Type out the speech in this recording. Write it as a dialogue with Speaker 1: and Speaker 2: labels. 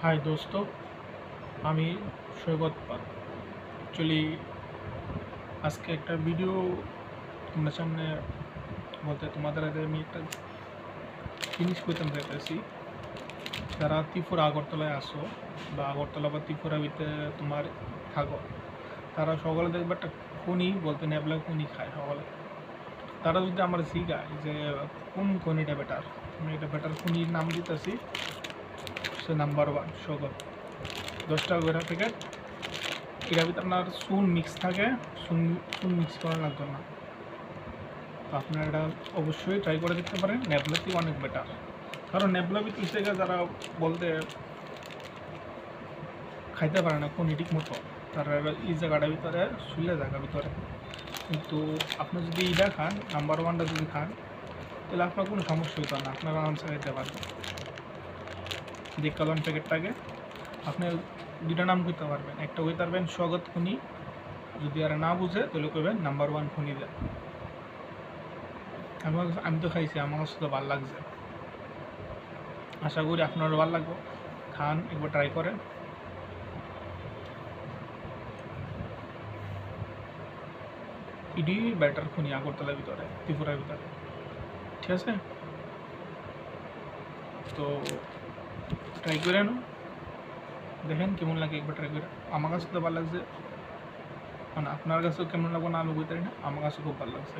Speaker 1: High দোস্ত, আমি সৈকত পাল। Actually আজকে একটা ভিডিও তোমাদের সামনে বলতে তোমাদের আগে আমি একটা জিনিস কইতাম চাইতেছি। যারা ত্রিপুরা আগরতলায় আসো বা আগরতলা বা ত্রিপুরা ভিতরে তোমার থাকো, তারা সকলে দেখবে একটা খনি বলতে নেবলা খনি খায় সকলে। তারা যদি আমার জিগায় যে কোন খনিটা বেটার, আমি এটা বেটার খনির নাম দিতেছি। সে নাম্বার 1 সৈকত, 10 টাকা করে প্যাকেট। এটার ভিতরে আপনার চুন মিক্স থাকে, চুন চুন মিক্স করা লাগতো না। তো আপনারা এটা অবশ্যই ট্রাই করে দেখতে পারেন। নেবলাতি অনেক বেটার, কারণ নেবলা ভিতরে থেকে যারা বলতে খাইতে পারে না কোন ঠিক মতো, তারা এই জায়গাটার ভিতরে শুলে জায়গার ভিতরে। কিন্তু আপনি যদি এটা খান, নাম্বার 1টা যদি খান, তাহলে আপনার কোনো সমস্যা হতো না, আপনারা আরামসে খাইতে পারবেন। দেখালাম প্যাকেটটাকে, আপনি দুইটা নাম করতে পারবেন। একটা হইতে পারবেন স্বাগত খনি, যদি আর না বুঝে তাহলে কইবেন নাম্বার 1 খনি দেন। আমি তো খাইছি, আমার কাছে তো ভালো লাগছে। আশা করি আপনারও ভালো লাগবে। খান, একবার ট্রাই করেন। এটি ব্যাটার খনি আগরতলার ভিতরে, ত্রিপুরার ভিতরে, ঠিক আছে? তো ট্রাই করেন, দেখেন কেমন লাগে, একবার ট্রাই করে। আমার কাছে তো ভালো লাগছে, মানে আপনার কাছেও কেমন লাগবে না আমি বুঝতে পারি না, আমার কাছে খুব ভালো লাগছে।